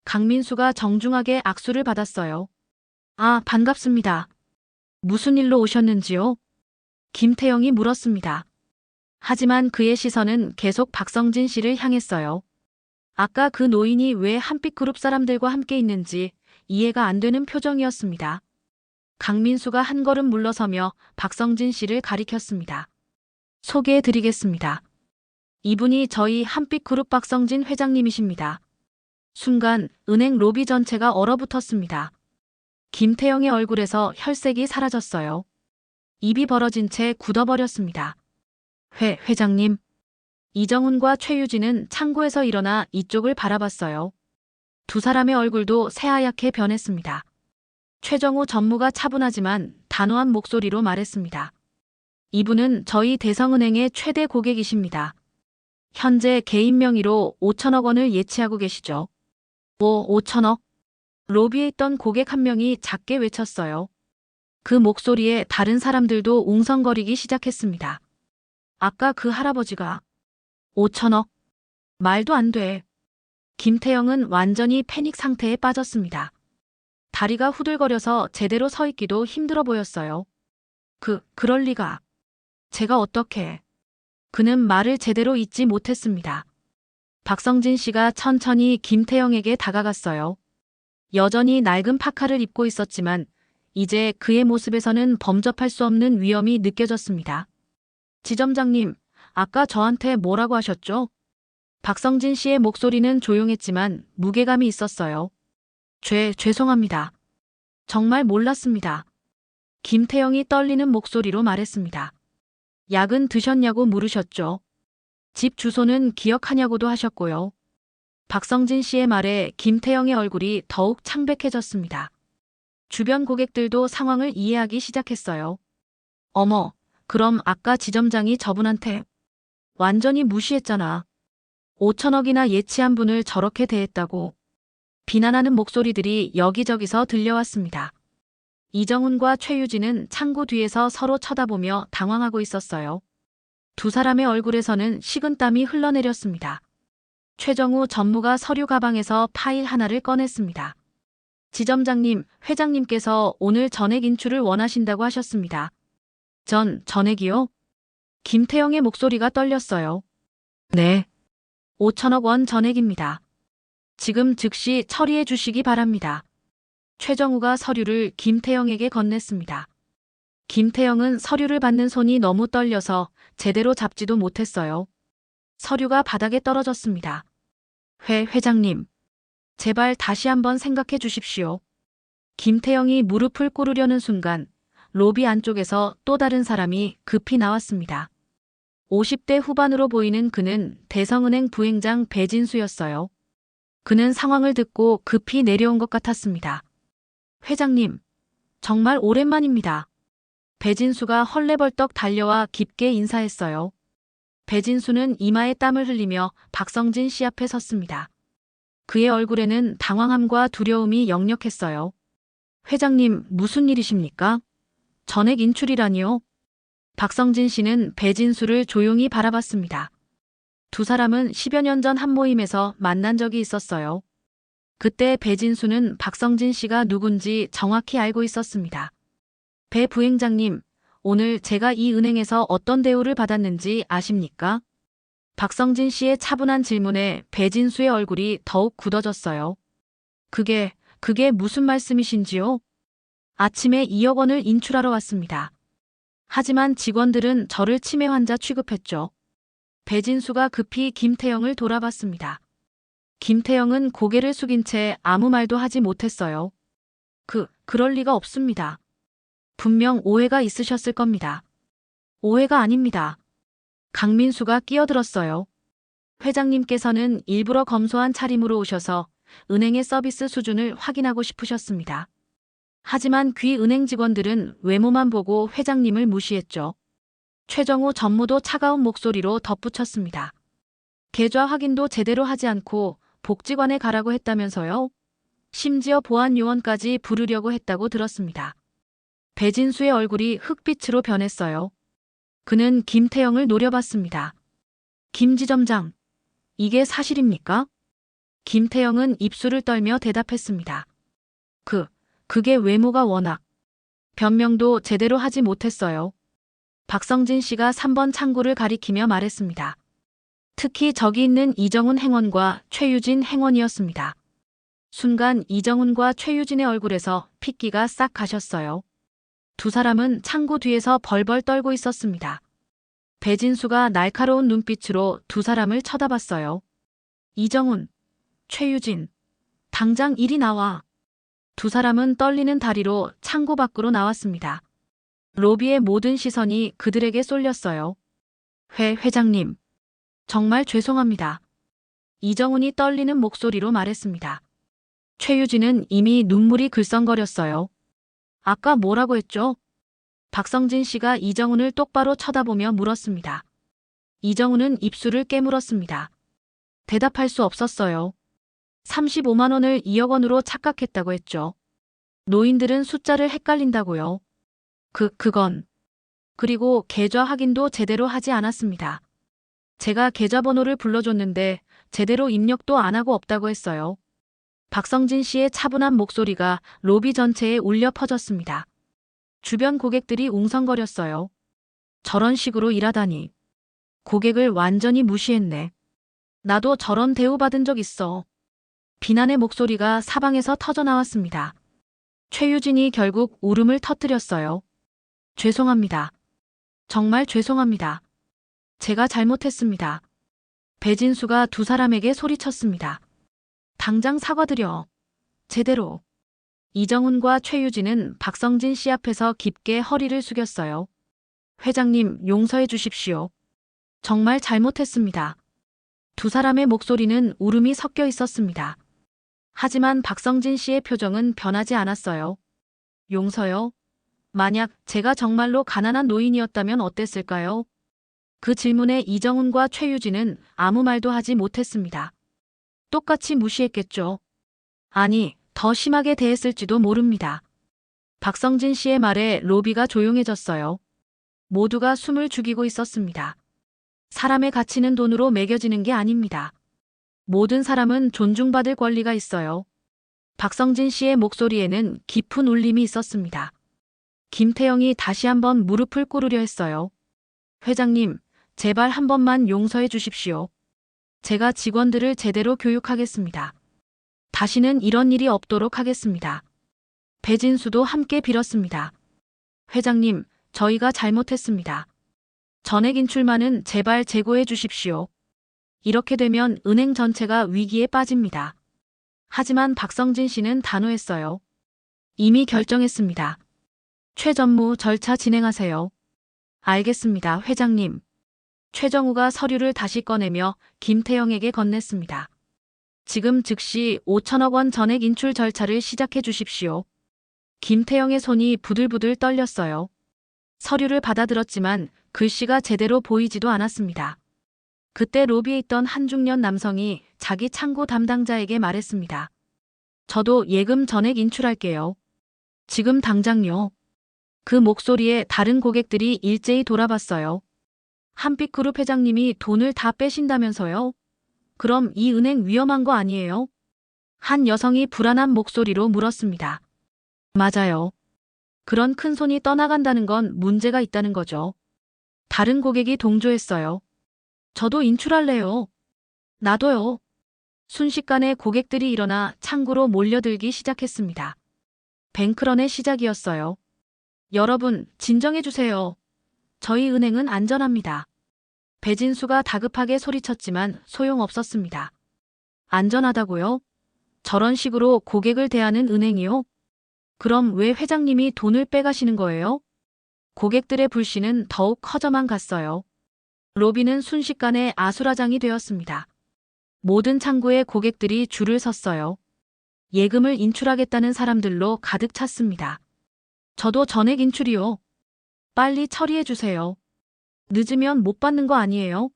강민수가 정중하게 악수를 받았어요. 아, 반갑습니다. 무슨 일로 오셨는지요? 김태영이 물었습니다. 하지만 그의 시선은 계속 박성진 씨를 향했어요. 아까 그 노인이 왜 한빛그룹 사람들과 함께 있는지 이해가 안 되는 표정이었습니다. 강민수가 한 걸음 물러서며 박성진 씨를 가리켰습니다. 소개해드리겠습니다. 이분이 저희 한빛그룹 박성진 회장님이십니다. 순간 은행 로비 전체가 얼어붙었습니다. 김태영의 얼굴에서 혈색이 사라졌어요. 입이 벌어진 채 굳어버렸습니다. 회장님. 이정훈과 최유진은 창고에서 일어나 이쪽을 바라봤어요. 두 사람의 얼굴도 새하얗게 변했습니다. 최정우 전무가 차분하지만 단호한 목소리로 말했습니다. 이분은 저희 대성은행의 최대 고객이십니다. 현재 개인 명의로 5천억 원을 예치하고 계시죠. 5천억? 로비에 있던 고객 한 명이 작게 외쳤어요. 그 목소리에 다른 사람들도 웅성거리기 시작했습니다. 아까 그 할아버지가 5천억? 말도 안 돼. 김태영은 완전히 패닉 상태에 빠졌습니다. 다리가 후들거려서 제대로 서 있기도 힘들어 보였어요. 그럴 리가. 제가 어떻게. 그는 말을 제대로 잇지 못했습니다. 박성진 씨가 천천히 김태영에게 다가갔어요. 여전히 낡은 파카를 입고 있었지만 이제 그의 모습에서는 범접할 수 없는 위험이 느껴졌습니다. 지점장님, 아까 저한테 뭐라고 하셨죠? 박성진 씨의 목소리는 조용했지만 무게감이 있었어요. 죄송합니다. 정말 몰랐습니다. 김태영이 떨리는 목소리로 말했습니다. 약은 드셨냐고 물으셨죠. 집 주소는 기억하냐고도 하셨고요. 박성진 씨의 말에 김태영의 얼굴이 더욱 창백해졌습니다. 주변 고객들도 상황을 이해하기 시작했어요. 어머, 그럼 아까 지점장이 저분한테 완전히 무시했잖아. 5천억이나 예치한 분을 저렇게 대했다고. 비난하는 목소리들이 여기저기서 들려왔습니다. 이정훈과 최유진은 창고 뒤에서 서로 쳐다보며 당황하고 있었어요. 두 사람의 얼굴에서는 식은땀이 흘러내렸습니다. 최정우 전무가 서류 가방에서 파일 하나를 꺼냈습니다. 지점장님, 회장님께서 오늘 전액 인출을 원하신다고 하셨습니다. 전액이요? 김태영의 목소리가 떨렸어요. 네. 5천억 원 전액입니다. 지금 즉시 처리해 주시기 바랍니다. 최정우가 서류를 김태영에게 건넸습니다. 김태영은 서류를 받는 손이 너무 떨려서 제대로 잡지도 못했어요. 서류가 바닥에 떨어졌습니다. 회장님. 제발 다시 한번 생각해 주십시오. 김태영이 무릎을 꿇으려는 순간 로비 안쪽에서 또 다른 사람이 급히 나왔습니다. 50대 후반으로 보이는 그는 대성은행 부행장 배진수였어요. 그는 상황을 듣고 급히 내려온 것 같았습니다. 회장님, 정말 오랜만입니다. 배진수가 헐레벌떡 달려와 깊게 인사했어요. 배진수는 이마에 땀을 흘리며 박성진 씨 앞에 섰습니다. 그의 얼굴에는 당황함과 두려움이 역력했어요. 회장님, 무슨 일이십니까? 전액 인출이라니요? 박성진 씨는 배진수를 조용히 바라봤습니다. 두 사람은 10여 년 전 한 모임에서 만난 적이 있었어요. 그때 배진수는 박성진 씨가 누군지 정확히 알고 있었습니다. 배 부행장님, 오늘 제가 이 은행에서 어떤 대우를 받았는지 아십니까? 박성진 씨의 차분한 질문에 배진수의 얼굴이 더욱 굳어졌어요. 그게 무슨 말씀이신지요? 아침에 2억 원을 인출하러 왔습니다. 하지만 직원들은 저를 치매 환자 취급했죠. 배진수가 급히 김태영을 돌아봤습니다. 김태영은 고개를 숙인 채 아무 말도 하지 못했어요. 그럴 리가 없습니다. 분명 오해가 있으셨을 겁니다. 오해가 아닙니다. 강민수가 끼어들었어요. 회장님께서는 일부러 검소한 차림으로 오셔서 은행의 서비스 수준을 확인하고 싶으셨습니다. 하지만 귀 은행 직원들은 외모만 보고 회장님을 무시했죠. 최정우 전무도 차가운 목소리로 덧붙였습니다. 계좌 확인도 제대로 하지 않고 복지관에 가라고 했다면서요? 심지어 보안 요원까지 부르려고 했다고 들었습니다. 배진수의 얼굴이 흑빛으로 변했어요. 그는 김태영을 노려봤습니다. 김지점장, 이게 사실입니까? 김태영은 입술을 떨며 대답했습니다. 그게 외모가 워낙. 변명도 제대로 하지 못했어요. 박성진 씨가 3번 창구를 가리키며 말했습니다. 특히 저기 있는 이정훈 행원과 최유진 행원이었습니다. 순간 이정훈과 최유진의 얼굴에서 핏기가 싹 가셨어요. 두 사람은 창구 뒤에서 벌벌 떨고 있었습니다. 배진수가 날카로운 눈빛으로 두 사람을 쳐다봤어요. 이정훈, 최유진, 당장 이리 나와. 두 사람은 떨리는 다리로 창고 밖으로 나왔습니다. 로비의 모든 시선이 그들에게 쏠렸어요. 회장님, 정말 죄송합니다. 이정훈이 떨리는 목소리로 말했습니다. 최유진은 이미 눈물이 글썽거렸어요. 아까 뭐라고 했죠? 박성진 씨가 이정훈을 똑바로 쳐다보며 물었습니다. 이정훈은 입술을 깨물었습니다. 대답할 수 없었어요. 35만 원을 2억 원으로 착각했다고 했죠. 노인들은 숫자를 헷갈린다고요. 그건. 그리고 계좌 확인도 제대로 하지 않았습니다. 제가 계좌번호를 불러줬는데 제대로 입력도 안 하고 없다고 했어요. 박성진 씨의 차분한 목소리가 로비 전체에 울려 퍼졌습니다. 주변 고객들이 웅성거렸어요. 저런 식으로 일하다니. 고객을 완전히 무시했네. 나도 저런 대우받은 적 있어. 비난의 목소리가 사방에서 터져나왔습니다. 최유진이 결국 울음을 터뜨렸어요. 죄송합니다. 정말 죄송합니다. 제가 잘못했습니다. 배진수가 두 사람에게 소리쳤습니다. 당장 사과드려. 제대로. 이정훈과 최유진은 박성진 씨 앞에서 깊게 허리를 숙였어요. 회장님, 용서해 주십시오. 정말 잘못했습니다. 두 사람의 목소리는 울음이 섞여 있었습니다. 하지만 박성진 씨의 표정은 변하지 않았어요. 용서요? 만약 제가 정말로 가난한 노인이었다면 어땠을까요? 그 질문에 이정훈과 최유진은 아무 말도 하지 못했습니다. 똑같이 무시했겠죠. 아니, 더 심하게 대했을지도 모릅니다. 박성진 씨의 말에 로비가 조용해졌어요. 모두가 숨을 죽이고 있었습니다. 사람의 가치는 돈으로 매겨지는 게 아닙니다. 모든 사람은 존중받을 권리가 있어요. 박성진 씨의 목소리에는 깊은 울림이 있었습니다. 김태영이 다시 한번 무릎을 꿇으려 했어요. 회장님, 제발 한 번만 용서해 주십시오. 제가 직원들을 제대로 교육하겠습니다. 다시는 이런 일이 없도록 하겠습니다. 배진수도 함께 빌었습니다. 회장님, 저희가 잘못했습니다. 전액 인출만은 제발 재고해 주십시오. 이렇게 되면 은행 전체가 위기에 빠집니다. 하지만 박성진 씨는 단호했어요. 이미 결정했습니다. 최전무 절차 진행하세요. 알겠습니다, 회장님. 최정우가 서류를 다시 꺼내며 김태영에게 건넸습니다. 지금 즉시 5천억 원 전액 인출 절차를 시작해 주십시오. 김태영의 손이 부들부들 떨렸어요. 서류를 받아들었지만 글씨가 제대로 보이지도 않았습니다. 그때 로비에 있던 한중년 남성이 자기 창고 담당자에게 말했습니다. 저도 예금 전액 인출할게요. 지금 당장요. 그 목소리에 다른 고객들이 일제히 돌아봤어요. 한빛그룹 회장님이 돈을 다 빼신다면서요? 그럼 이 은행 위험한 거 아니에요? 한 여성이 불안한 목소리로 물었습니다. 맞아요. 그런 큰 손이 떠나간다는 건 문제가 있다는 거죠. 다른 고객이 동조했어요. 저도 인출할래요. 나도요. 순식간에 고객들이 일어나 창구로 몰려들기 시작했습니다. 뱅크런의 시작이었어요. 여러분, 진정해 주세요. 저희 은행은 안전합니다. 배진수가 다급하게 소리쳤지만 소용없었습니다. 안전하다고요? 저런 식으로 고객을 대하는 은행이요? 그럼 왜 회장님이 돈을 빼가시는 거예요? 고객들의 불신은 더욱 커져만 갔어요. 로비는 순식간에 아수라장이 되었습니다. 모든 창구에 고객들이 줄을 섰어요. 예금을 인출하겠다는 사람들로 가득 찼습니다. 저도 전액 인출이요. 빨리 처리해 주세요. 늦으면 못 받는 거 아니에요?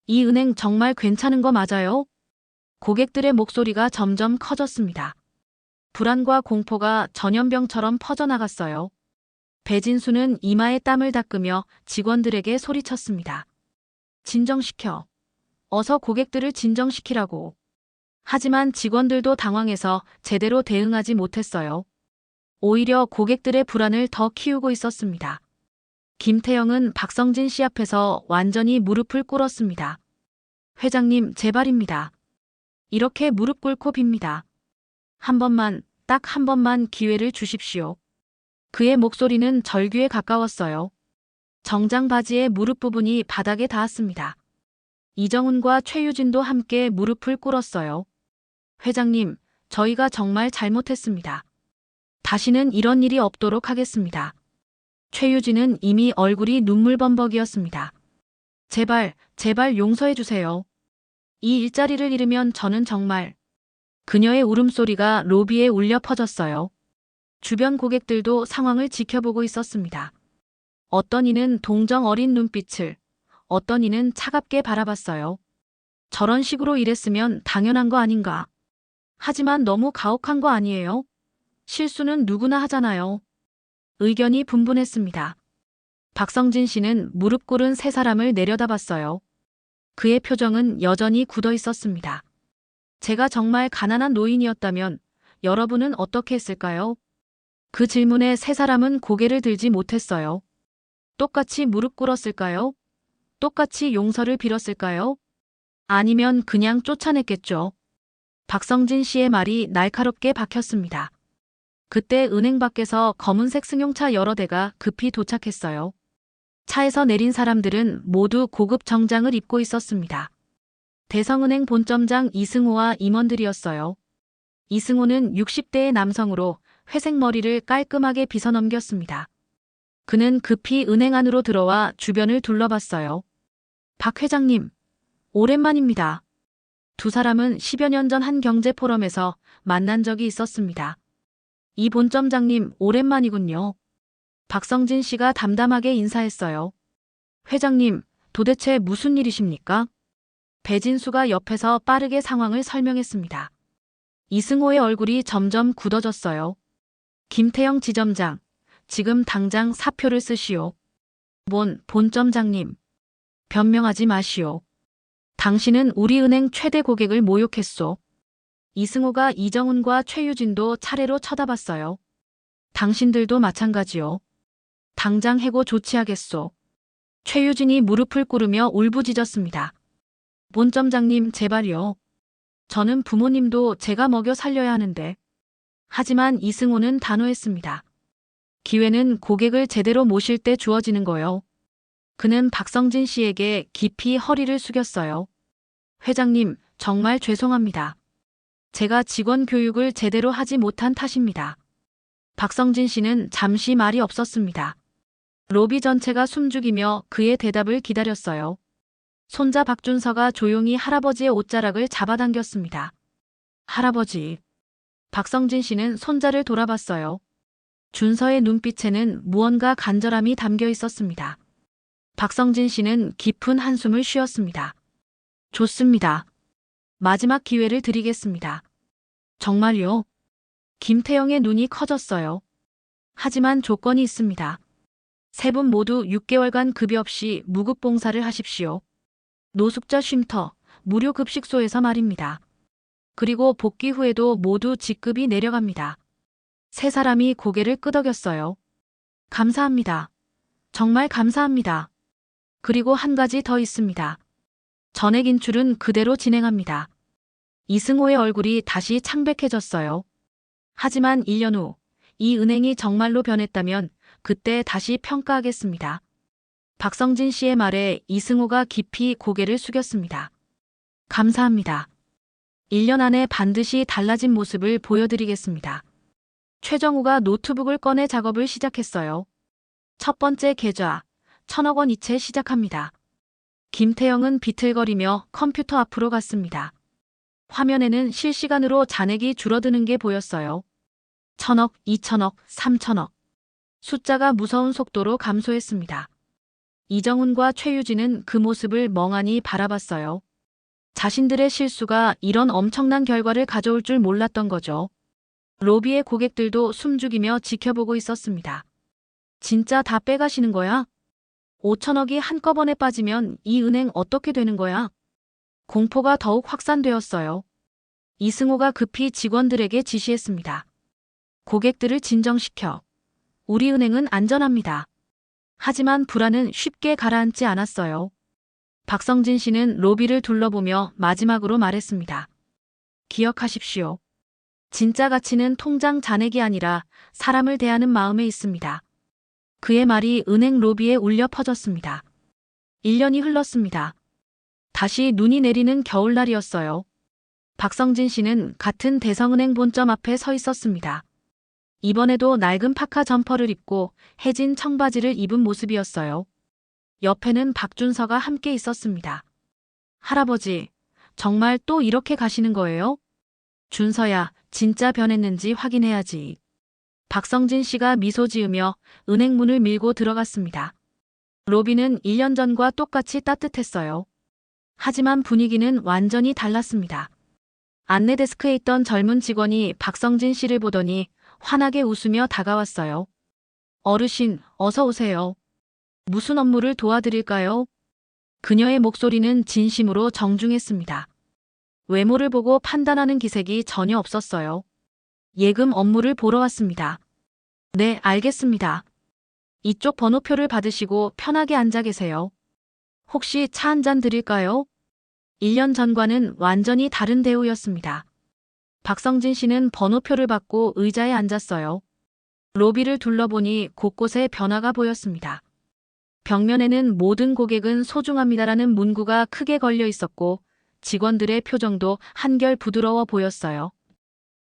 이 은행 정말 괜찮은 거 맞아요? 고객들의 목소리가 점점 커졌습니다. 불안과 공포가 전염병처럼 퍼져나갔어요. 배진수는 이마에 땀을 닦으며 직원들에게 소리쳤습니다. 진정시켜. 어서 고객들을 진정시키라고. 하지만 직원들도 당황해서 제대로 대응하지 못했어요. 오히려 고객들의 불안을 더 키우고 있었습니다. 김태영은 박성진 씨 앞에서 완전히 무릎을 꿇었습니다. 회장님, 제발입니다. 이렇게 무릎 꿇고 빕니다. 한 번만, 딱 한 번만 기회를 주십시오. 그의 목소리는 절규에 가까웠어요. 정장 바지의 무릎 부분이 바닥에 닿았습니다. 이정훈과 최유진도 함께 무릎을 꿇었어요. 회장님, 저희가 정말 잘못했습니다. 다시는 이런 일이 없도록 하겠습니다. 최유진은 이미 얼굴이 눈물범벅이었습니다. 제발, 제발 용서해 주세요. 이 일자리를 잃으면 저는 정말... 그녀의 울음소리가 로비에 울려 퍼졌어요. 주변 고객들도 상황을 지켜보고 있었습니다. 어떤 이는 동정 어린 눈빛을, 어떤 이는 차갑게 바라봤어요. 저런 식으로 일했으면 당연한 거 아닌가. 하지만 너무 가혹한 거 아니에요? 실수는 누구나 하잖아요. 의견이 분분했습니다. 박성진 씨는 무릎 꿇은 세 사람을 내려다봤어요. 그의 표정은 여전히 굳어 있었습니다. 제가 정말 가난한 노인이었다면 여러분은 어떻게 했을까요? 그 질문에 세 사람은 고개를 들지 못했어요. 똑같이 무릎 꿇었을까요? 똑같이 용서를 빌었을까요? 아니면 그냥 쫓아냈겠죠. 박성진 씨의 말이 날카롭게 박혔습니다. 그때 은행 밖에서 검은색 승용차 여러 대가 급히 도착했어요. 차에서 내린 사람들은 모두 고급 정장을 입고 있었습니다. 대성은행 본점장 이승호와 임원들이었어요. 이승호는 60대의 남성으로 회색 머리를 깔끔하게 빗어넘겼습니다. 그는 급히 은행 안으로 들어와 주변을 둘러봤어요. 박 회장님, 오랜만입니다. 두 사람은 10여 년 전 한 경제 포럼에서 만난 적이 있었습니다. 이 본점장님, 오랜만이군요. 박성진 씨가 담담하게 인사했어요. 회장님, 도대체 무슨 일이십니까? 배진수가 옆에서 빠르게 상황을 설명했습니다. 이승호의 얼굴이 점점 굳어졌어요. 김태영 지점장, 지금 당장 사표를 쓰시오. 본점장님, 변명하지 마시오. 당신은 우리 은행 최대 고객을 모욕했소. 이승호가 이정훈과 최유진도 차례로 쳐다봤어요. 당신들도 마찬가지요. 당장 해고 조치하겠소. 최유진이 무릎을 꿇으며 울부짖었습니다. 본점장님, 제발요. 저는 부모님도 제가 먹여 살려야 하는데. 하지만 이승호는 단호했습니다. 기회는 고객을 제대로 모실 때 주어지는 거요. 그는 박성진 씨에게 깊이 허리를 숙였어요. 회장님, 정말 죄송합니다. 제가 직원 교육을 제대로 하지 못한 탓입니다. 박성진 씨는 잠시 말이 없었습니다. 로비 전체가 숨죽이며 그의 대답을 기다렸어요. 손자 박준서가 조용히 할아버지의 옷자락을 잡아당겼습니다. 할아버지. 박성진 씨는 손자를 돌아봤어요. 준서의 눈빛에는 무언가 간절함이 담겨 있었습니다. 박성진 씨는 깊은 한숨을 쉬었습니다. 좋습니다. 마지막 기회를 드리겠습니다. 정말요? 김태영의 눈이 커졌어요. 하지만 조건이 있습니다. 세 분 모두 6개월간 급여 없이 무급봉사를 하십시오. 노숙자 쉼터, 무료 급식소에서 말입니다. 그리고 복귀 후에도 모두 직급이 내려갑니다. 세 사람이 고개를 끄덕였어요. 감사합니다. 정말 감사합니다. 그리고 한 가지 더 있습니다. 전액 인출은 그대로 진행합니다. 이승호의 얼굴이 다시 창백해졌어요. 하지만 1년 후, 이 은행이 정말로 변했다면 그때 다시 평가하겠습니다. 박성진 씨의 말에 이승호가 깊이 고개를 숙였습니다. 감사합니다. 1년 안에 반드시 달라진 모습을 보여드리겠습니다. 최정우가 노트북을 꺼내 작업을 시작했어요. 첫 번째 계좌, 1,000억 원 이체 시작합니다. 김태영은 비틀거리며 컴퓨터 앞으로 갔습니다. 화면에는 실시간으로 잔액이 줄어드는 게 보였어요. 1,000억, 2,000억, 3,000억. 숫자가 무서운 속도로 감소했습니다. 이정훈과 최유진은 그 모습을 멍하니 바라봤어요. 자신들의 실수가 이런 엄청난 결과를 가져올 줄 몰랐던 거죠. 로비의 고객들도 숨죽이며 지켜보고 있었습니다. 진짜 다 빼가시는 거야? 5천억이 한꺼번에 빠지면 이 은행 어떻게 되는 거야? 공포가 더욱 확산되었어요. 이승호가 급히 직원들에게 지시했습니다. 고객들을 진정시켜. 우리 은행은 안전합니다. 하지만 불안은 쉽게 가라앉지 않았어요. 박성진 씨는 로비를 둘러보며 마지막으로 말했습니다. 기억하십시오. 진짜 가치는 통장 잔액이 아니라 사람을 대하는 마음에 있습니다. 그의 말이 은행 로비에 울려 퍼졌습니다. 1년이 흘렀습니다. 다시 눈이 내리는 겨울날이었어요. 박성진 씨는 같은 대성은행 본점 앞에 서 있었습니다. 이번에도 낡은 파카 점퍼를 입고 해진 청바지를 입은 모습이었어요. 옆에는 박준서가 함께 있었습니다. 할아버지, 정말 또 이렇게 가시는 거예요? 준서야, 진짜 변했는지 확인해야지. 박성진 씨가 미소 지으며 은행 문을 밀고 들어갔습니다. 로비는 1년 전과 똑같이 따뜻했어요. 하지만 분위기는 완전히 달랐습니다. 안내 데스크에 있던 젊은 직원이 박성진 씨를 보더니 환하게 웃으며 다가왔어요. 어르신, 어서 오세요. 무슨 업무를 도와드릴까요? 그녀의 목소리는 진심으로 정중했습니다. 외모를 보고 판단하는 기색이 전혀 없었어요. 예금 업무를 보러 왔습니다. 네, 알겠습니다. 이쪽 번호표를 받으시고 편하게 앉아 계세요. 혹시 차 한 잔 드릴까요? 1년 전과는 완전히 다른 대우였습니다. 박성진 씨는 번호표를 받고 의자에 앉았어요. 로비를 둘러보니 곳곳에 변화가 보였습니다. 벽면에는 모든 고객은 소중합니다라는 문구가 크게 걸려 있었고 직원들의 표정도 한결 부드러워 보였어요.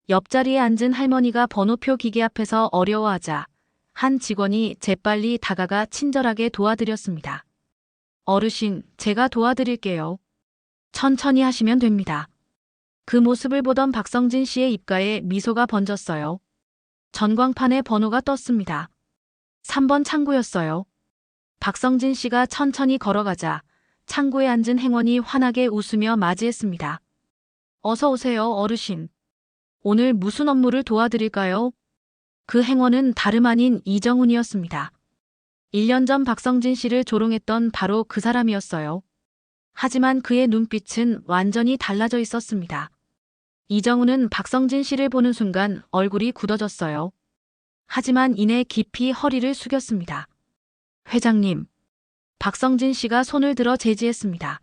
옆자리에 앉은 할머니가 번호표 기계 앞에서 어려워하자 한 직원이 재빨리 다가가 친절하게 도와드렸습니다. 어르신, 제가 도와드릴게요. 천천히 하시면 됩니다. 그 모습을 보던 박성진 씨의 입가에 미소가 번졌어요. 전광판에 번호가 떴습니다. 3번 창구였어요. 박성진 씨가 천천히 걸어가자 창구에 앉은 행원이 환하게 웃으며 맞이했습니다. 어서 오세요, 어르신. 오늘 무슨 업무를 도와드릴까요? 그 행원은 다름 아닌 이정훈이었습니다. 1년 전 박성진 씨를 조롱했던 바로 그 사람이었어요. 하지만 그의 눈빛은 완전히 달라져 있었습니다. 이정훈은 박성진 씨를 보는 순간 얼굴이 굳어졌어요. 하지만 이내 깊이 허리를 숙였습니다. 회장님. 박성진 씨가 손을 들어 제지했습니다.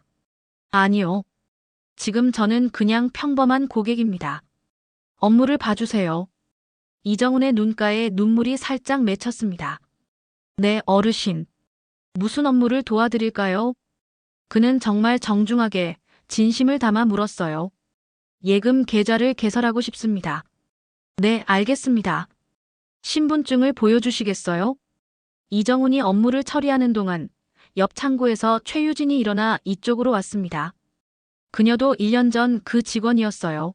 아니요. 지금 저는 그냥 평범한 고객입니다. 업무를 봐주세요. 이정훈의 눈가에 눈물이 살짝 맺혔습니다. 네, 어르신. 무슨 업무를 도와드릴까요? 그는 정말 정중하게 진심을 담아 물었어요. 예금 계좌를 개설하고 싶습니다. 네, 알겠습니다. 신분증을 보여주시겠어요? 이정훈이 업무를 처리하는 동안 옆 창구에서 최유진이 일어나 이쪽으로 왔습니다. 그녀도 1년 전 그 직원이었어요.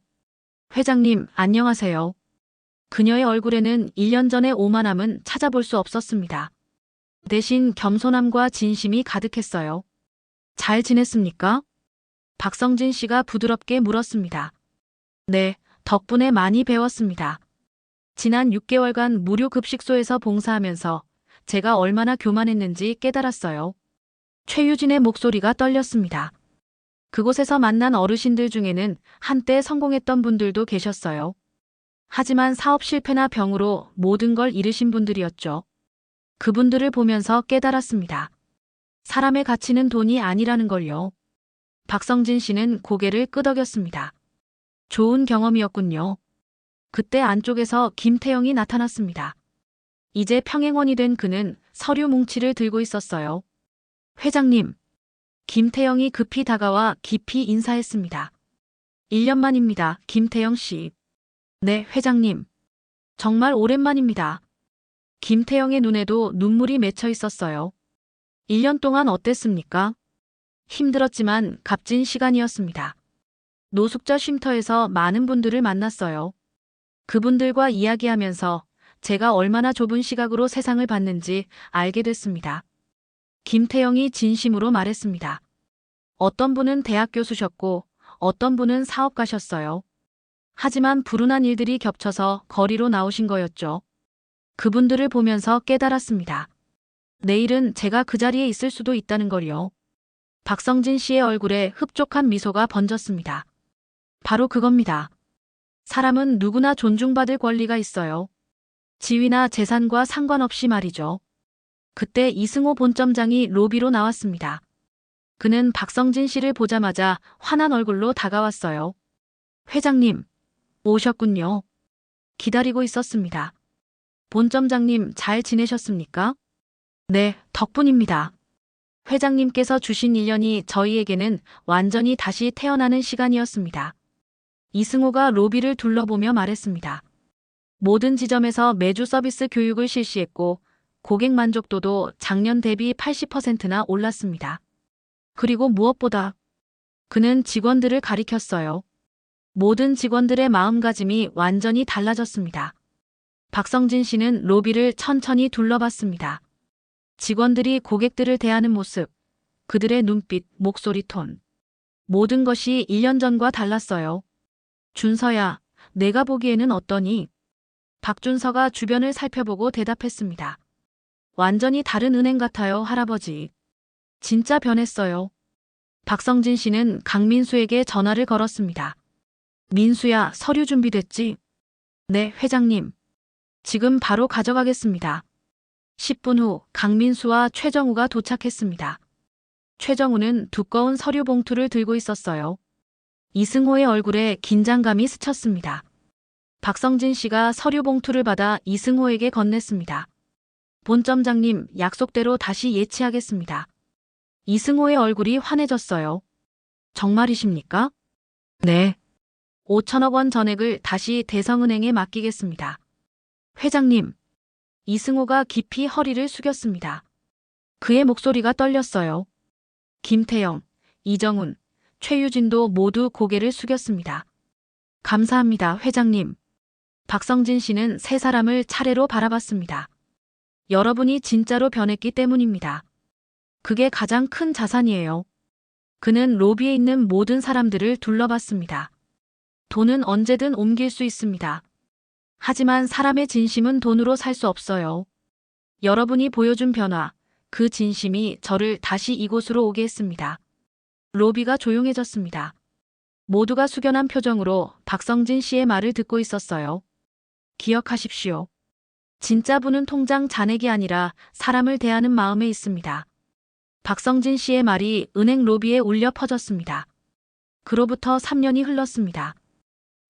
회장님, 안녕하세요. 그녀의 얼굴에는 1년 전의 오만함은 찾아볼 수 없었습니다. 대신 겸손함과 진심이 가득했어요. 잘 지냈습니까? 박성진 씨가 부드럽게 물었습니다. 네, 덕분에 많이 배웠습니다. 지난 6개월간 무료 급식소에서 봉사하면서 제가 얼마나 교만했는지 깨달았어요. 최유진의 목소리가 떨렸습니다. 그곳에서 만난 어르신들 중에는 한때 성공했던 분들도 계셨어요. 하지만 사업 실패나 병으로 모든 걸 잃으신 분들이었죠. 그분들을 보면서 깨달았습니다. 사람의 가치는 돈이 아니라는 걸요. 박성진 씨는 고개를 끄덕였습니다. 좋은 경험이었군요. 그때 안쪽에서 김태영이 나타났습니다. 이제 평행원이 된 그는 서류 뭉치를 들고 있었어요. 회장님. 김태영이 급히 다가와 깊이 인사했습니다. 1년 만입니다, 김태영 씨. 네, 회장님. 정말 오랜만입니다. 김태영의 눈에도 눈물이 맺혀 있었어요. 1년 동안 어땠습니까? 힘들었지만 값진 시간이었습니다. 노숙자 쉼터에서 많은 분들을 만났어요. 그분들과 이야기하면서 제가 얼마나 좁은 시각으로 세상을 봤는지 알게 됐습니다. 김태영이 진심으로 말했습니다. 어떤 분은 대학 교수셨고 어떤 분은 사업가셨어요. 하지만 불운한 일들이 겹쳐서 거리로 나오신 거였죠. 그분들을 보면서 깨달았습니다. 내일은 제가 그 자리에 있을 수도 있다는 걸요. 박성진 씨의 얼굴에 흡족한 미소가 번졌습니다. 바로 그겁니다. 사람은 누구나 존중받을 권리가 있어요. 지위나 재산과 상관없이 말이죠. 그때 이승호 본점장이 로비로 나왔습니다. 그는 박성진 씨를 보자마자 환한 얼굴로 다가왔어요. 회장님, 오셨군요. 기다리고 있었습니다. 본점장님 잘 지내셨습니까? 네, 덕분입니다. 회장님께서 주신 1년이 저희에게는 완전히 다시 태어나는 시간이었습니다. 이승호가 로비를 둘러보며 말했습니다. 모든 지점에서 매주 서비스 교육을 실시했고 고객 만족도도 작년 대비 80%나 올랐습니다. 그리고 무엇보다 그는 직원들을 가리켰어요. 모든 직원들의 마음가짐이 완전히 달라졌습니다. 박성진 씨는 로비를 천천히 둘러봤습니다. 직원들이 고객들을 대하는 모습, 그들의 눈빛, 목소리 톤. 모든 것이 1년 전과 달랐어요. 준서야, 내가 보기에는 어떠니? 박준서가 주변을 살펴보고 대답했습니다. 완전히 다른 은행 같아요, 할아버지. 진짜 변했어요. 박성진 씨는 강민수에게 전화를 걸었습니다. 민수야, 서류 준비됐지? 네, 회장님. 지금 바로 가져가겠습니다. 10분 후 강민수와 최정우가 도착했습니다. 최정우는 두꺼운 서류 봉투를 들고 있었어요. 이승호의 얼굴에 긴장감이 스쳤습니다. 박성진 씨가 서류 봉투를 받아 이승호에게 건넸습니다. 본점장님, 약속대로 다시 예치하겠습니다. 이승호의 얼굴이 환해졌어요. 정말이십니까? 네. 5천억 원 전액을 다시 대성은행에 맡기겠습니다. 회장님. 이승호가 깊이 허리를 숙였습니다. 그의 목소리가 떨렸어요. 김태영, 이정훈, 최유진도 모두 고개를 숙였습니다. 감사합니다, 회장님. 박성진 씨는 세 사람을 차례로 바라봤습니다. 여러분이 진짜로 변했기 때문입니다. 그게 가장 큰 자산이에요. 그는 로비에 있는 모든 사람들을 둘러봤습니다. 돈은 언제든 옮길 수 있습니다. 하지만 사람의 진심은 돈으로 살 수 없어요. 여러분이 보여준 변화, 그 진심이 저를 다시 이곳으로 오게 했습니다. 로비가 조용해졌습니다. 모두가 숙연한 표정으로 박성진 씨의 말을 듣고 있었어요. 기억하십시오. 진짜 부는 통장 잔액이 아니라 사람을 대하는 마음에 있습니다. 박성진 씨의 말이 은행 로비에 울려 퍼졌습니다. 그로부터 3년이 흘렀습니다.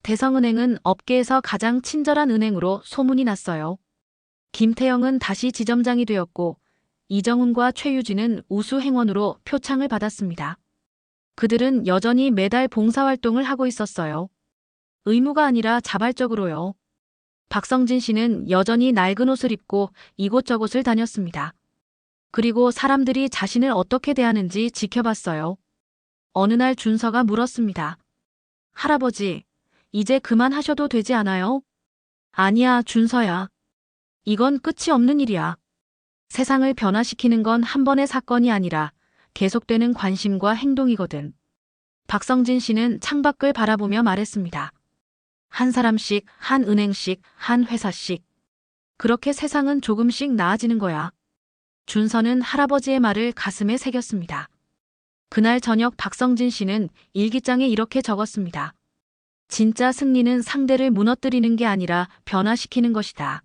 대성은행은 업계에서 가장 친절한 은행으로 소문이 났어요. 김태영은 다시 지점장이 되었고 이정훈과 최유진은 우수 행원으로 표창을 받았습니다. 그들은 여전히 매달 봉사활동을 하고 있었어요. 의무가 아니라 자발적으로요. 박성진 씨는 여전히 낡은 옷을 입고 이곳저곳을 다녔습니다. 그리고 사람들이 자신을 어떻게 대하는지 지켜봤어요. 어느 날 준서가 물었습니다. 할아버지, 이제 그만하셔도 되지 않아요? 아니야, 준서야. 이건 끝이 없는 일이야. 세상을 변화시키는 건 한 번의 사건이 아니라 계속되는 관심과 행동이거든. 박성진 씨는 창밖을 바라보며 말했습니다. 한 사람씩, 한 은행씩, 한 회사씩. 그렇게 세상은 조금씩 나아지는 거야. 준서는 할아버지의 말을 가슴에 새겼습니다. 그날 저녁 박성진 씨는 일기장에 이렇게 적었습니다. 진짜 승리는 상대를 무너뜨리는 게 아니라 변화시키는 것이다.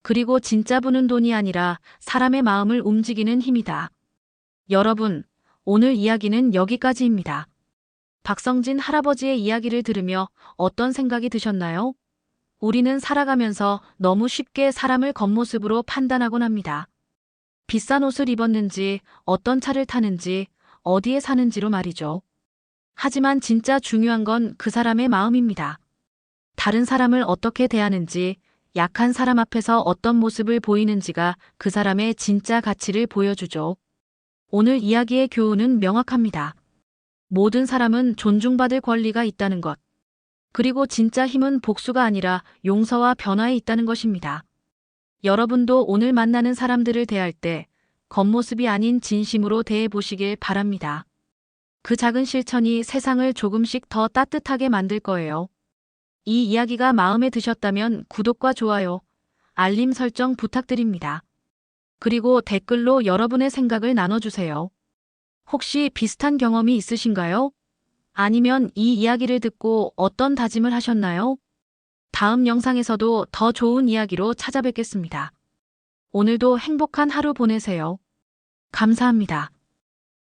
그리고 진짜 부는 돈이 아니라 사람의 마음을 움직이는 힘이다. 여러분, 오늘 이야기는 여기까지입니다. 박성진 할아버지의 이야기를 들으며 어떤 생각이 드셨나요? 우리는 살아가면서 너무 쉽게 사람을 겉모습으로 판단하곤 합니다. 비싼 옷을 입었는지, 어떤 차를 타는지, 어디에 사는지로 말이죠. 하지만 진짜 중요한 건 그 사람의 마음입니다. 다른 사람을 어떻게 대하는지, 약한 사람 앞에서 어떤 모습을 보이는지가 그 사람의 진짜 가치를 보여주죠. 오늘 이야기의 교훈은 명확합니다. 모든 사람은 존중받을 권리가 있다는 것. 그리고 진짜 힘은 복수가 아니라 용서와 변화에 있다는 것입니다. 여러분도 오늘 만나는 사람들을 대할 때 겉모습이 아닌 진심으로 대해 보시길 바랍니다. 그 작은 실천이 세상을 조금씩 더 따뜻하게 만들 거예요. 이 이야기가 마음에 드셨다면 구독과 좋아요, 알림 설정 부탁드립니다. 그리고 댓글로 여러분의 생각을 나눠주세요. 혹시 비슷한 경험이 있으신가요? 아니면 이 이야기를 듣고 어떤 다짐을 하셨나요? 다음 영상에서도 더 좋은 이야기로 찾아뵙겠습니다. 오늘도 행복한 하루 보내세요. 감사합니다.